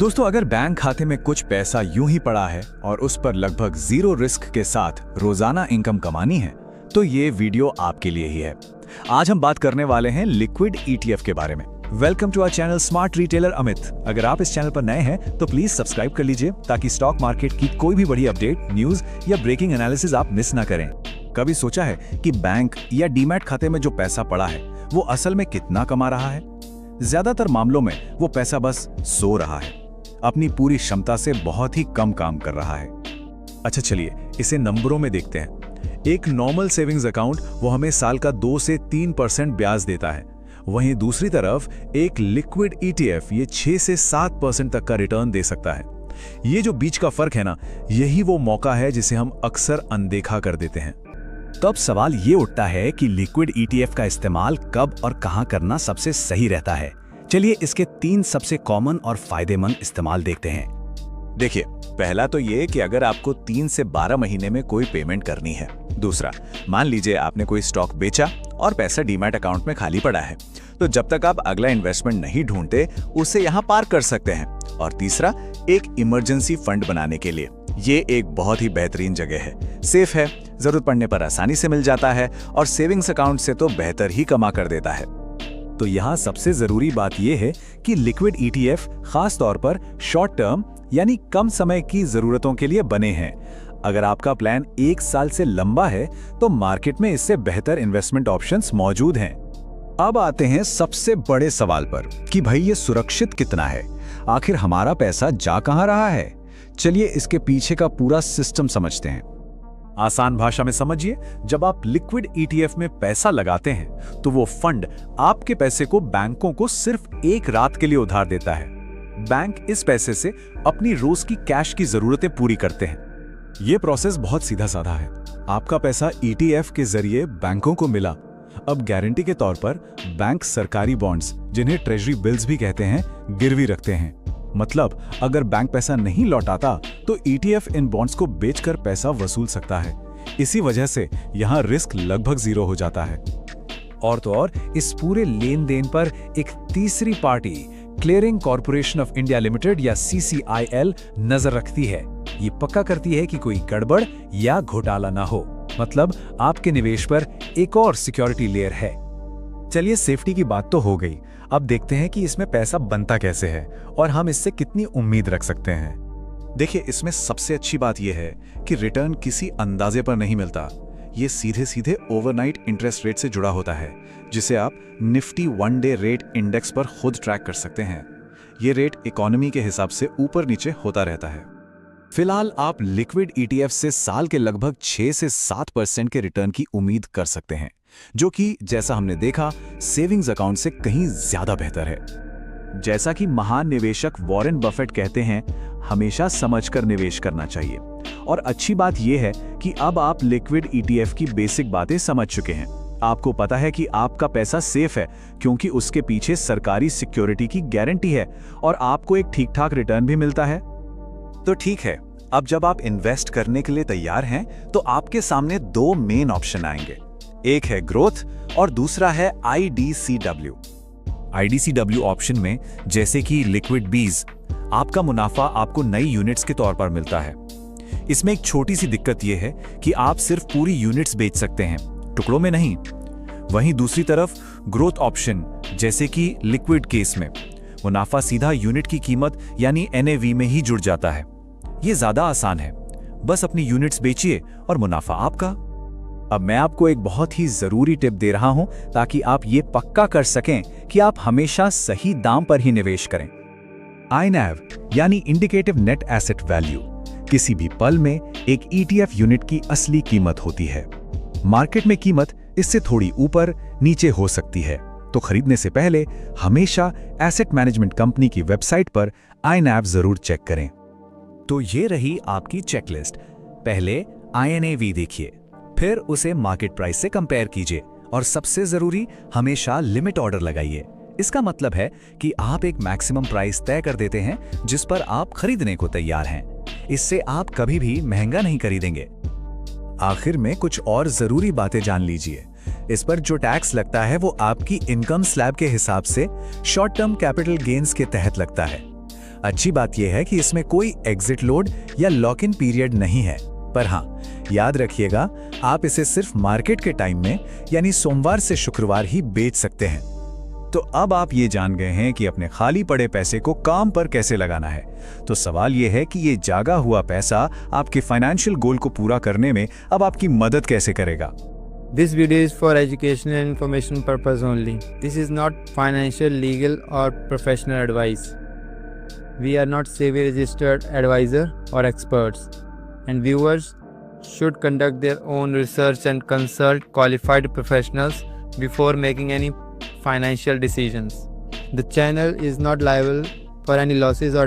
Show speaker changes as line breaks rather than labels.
दोस्तों, अगर बैंक खाते में कुछ पैसा यूं ही पड़ा है और उस पर लगभग जीरो रिस्क के साथ रोजाना इनकम कमानी है, तो ये वीडियो आपके लिए ही है। आज हम बात करने वाले हैं लिक्विड ईटीएफ के बारे में। Welcome to our channel smart retailer Amit. अगर आप इस चैनल पर नए हैं तो प्लीज सब्सक्राइब कर लीजिए ताकि स्टॉक मार्केट की कोई भी बड़ी अपडेट, न्यूज या ब्रेकिंग एनालिसिस आप मिस ना करें। कभी सोचा है कि बैंक या डीमैट खाते में जो पैसा पड़ा है वो असल में कितना कमा रहा है? ज्यादातर मामलों में वो पैसा बस सो रहा है, अपनी पूरी क्षमता से बहुत ही कम काम कर रहा है। अच्छा, चलिए इसे नंबरों में देखते हैं। एक नॉर्मल सेविंग्स अकाउंट वो हमें साल का 2 से 3% ब्याज देता है। वहीं दूसरी तरफ एक लिक्विड ईटीएफ ये 6 से 7% तक का रिटर्न दे सकता है। ये जो बीच का फर्क है ना, यही वो मौका है जिसे हम अक्सर अनदेखा कर देते हैं। तब सवाल ये उठता है कि लिक्विड ईटीएफ का इस्तेमाल कब और कहां करना सबसे सही रहता है। चलिए इसके 3 सबसे कॉमन और फायदेमंद इस्तेमाल देखते हैं। देखिए, पहला तो ये कि अगर आपको 3 से 12 महीने में कोई पेमेंट करनी है। दूसरा, मान लीजिए आपने कोई स्टॉक बेचा और पैसा डीमैट अकाउंट में खाली पड़ा है, तो जब तक आप अगला इन्वेस्टमेंट नहीं ढूंढते उसे यहाँ पार्क कर सकते हैं। और तीसरा, एक इमरजेंसी फंड बनाने के लिए ये एक बहुत ही बेहतरीन जगह है। सेफ है, जरूरत पड़ने पर आसानी से मिल जाता है और सेविंग्स अकाउंट से तो बेहतर ही कमा कर देता है। तो यहाँ सबसे जरूरी बात यह है कि लिक्विड ईटीएफ खास तौर पर शॉर्ट टर्म यानी कम समय की जरूरतों के लिए बने हैं। अगर आपका प्लान 1 साल से लंबा है तो मार्केट में इससे बेहतर इन्वेस्टमेंट ऑप्शंस मौजूद हैं। अब आते हैं सबसे बड़े सवाल पर कि भाई ये सुरक्षित कितना है? आखिर हमारा पैसा जा कहां रहा है? चलिए इसके पीछे का पूरा सिस्टम समझते हैं। आसान भाषा में समझिए, जब आप लिक्विड ईटीएफ में पैसा लगाते हैं तो वो फंड आपके पैसे को बैंकों को सिर्फ 1 रात के लिए उधार देता है। बैंक इस पैसे से अपनी रोज की कैश की जरूरतें पूरी करते हैं। ये प्रोसेस बहुत सीधा साधा है। आपका पैसा ईटीएफ के जरिए बैंकों को मिला। अब गारंटी के तौर पर बैंक सरकारी बॉन्ड्स, जिन्हें ट्रेजरी बिल्स भी कहते हैं, गिरवी रखते हैं। मतलब अगर बैंक पैसा नहीं लौटाता तो ईटीएफ इन बॉन्ड्स को बेचकर पैसा वसूल सकता है। इसी वजह से यहाँ रिस्क लगभग 0 हो जाता है। और तो और इस पूरे लेन देन पर एक तीसरी party, clearing corporation of India limited या CCIL, नजर रखती है। ये पक्का करती है कि कोई गड़बड़ या घोटाला ना हो। मतलब आपके निवेश पर एक और सिक्योरिटी लेयर है। चलिए सेफ्टी की बात तो हो गई। अब देखते हैं कि इसमें पैसा बनता कैसे है और हम इससे कितनी उम्मीद रख सकते हैं। देखिए, इसमें सबसे अच्छी बात यह है कि रिटर्न किसी अंदाजे पर नहीं मिलता। ये सीधे सीधे ओवरनाइट इंटरेस्ट रेट से जुड़ा होता है, जिसे आप निफ्टी 1 डे रेट इंडेक्स पर खुद ट्रैक कर सकते हैं। ये रेट इकोनॉमी के हिसाब से ऊपर नीचे होता रहता है। फिलहाल आप लिक्विड ईटीएफ से साल के लगभग 6 से 7% के रिटर्न की उम्मीद कर सकते हैं, जो कि जैसा हमने देखा सेविंग्स अकाउंट से कहीं ज्यादा बेहतर है। जैसा कि महान निवेशक वॉरेन बफेट कहते हैं, हमेशा समझकर निवेश करना चाहिए। और अच्छी बात यह है कि अब आप लिक्विड ईटीएफ की बेसिक बातें समझ चुके हैं। आपको पता है कि आपका पैसा सेफ है क्योंकि उसके पीछे सरकारी सिक्योरिटी की गारंटी है और आपको एक ठीक ठाक रिटर्न भी मिलता है। तो ठीक है, अब जब आप इन्वेस्ट करने के लिए तैयार हैं तो आपके सामने 2 मेन ऑप्शन आएंगे। एक है ग्रोथ और दूसरा है IDCW। IDCW ऑप्शन में, जैसे कि लिक्विड बीज, आपका मुनाफा आपको नई यूनिट्स के तौर पर मिलता है। इसमें एक छोटी सी दिक्कत यह है कि आप सिर्फ पूरी यूनिट्स बेच सकते हैं, टुकड़ों में नहीं। वहीं दूसरी तरफ ग्रोथ ऑप्शन, जैसे कि लिक्विड केस में, मुनाफा सीधा यूनिट की कीमत यानी NAV में ही जुड़ जाता है। ये ज्यादा आसान है, बस अपनी यूनिट्स बेचिए और मुनाफा आपका। अब मैं आपको एक बहुत ही जरूरी टिप दे रहा हूं ताकि आप ये पक्का कर सकें कि आप हमेशा सही दाम पर ही निवेश करें। INAV यानी इंडिकेटिव नेट एसेट वैल्यू किसी भी पल में एक ETF यूनिट की असली कीमत होती है। मार्केट में कीमत इससे थोड़ी ऊपर नीचे हो सकती है, तो खरीदने से पहले हमेशा एसेट मैनेजमेंट कंपनी की वेबसाइट पर INAV जरूर चेक करें। तो ये रही आपकी चेकलिस्ट। पहले INAV देखिए, फिर उसे मार्केट प्राइस से कंपेयर कीजिए और सबसे जरूरी, हमेशा लिमिट ऑर्डर लगाइए। इसका मतलब है कि आप एक मैक्सिमम प्राइस तय कर देते हैं जिस पर आप खरीदने को तैयार हैं। इससे आप कभी भी महंगा नहीं खरीदेंगे। आखिर में कुछ और जरूरी बातें जान लीजिए। इस पर जो टैक्स लगता है वो आपकी इनकम स्लैब के हिसाब से शॉर्ट टर्म कैपिटल गेन्स के तहत लगता है। अच्छी बात यह है कि इसमें कोई एग्जिट लोड या लॉक इन पीरियड नहीं है, पर हाँ, याद रखिएगा आप इसे सिर्फ मार्केट के टाइम में यानी सोमवार से शुक्रवार ही बेच सकते हैं। तो अब आप ये जान गए हैं कि अपने खाली पड़े पैसे को काम पर कैसे लगाना है। तो सवाल ये है कि ये जागा हुआ पैसा आपके फाइनेंशियल गोल को पूरा करने में अब आपकी मदद कैसे करेगा।
This video is for educational and information purpose only. This is not financial, legal or professional advice. We are not SEBI registered advisor or experts, and viewers should conduct their own research and consult qualified professionals before making any financial decisions. The channel is not liable for any losses or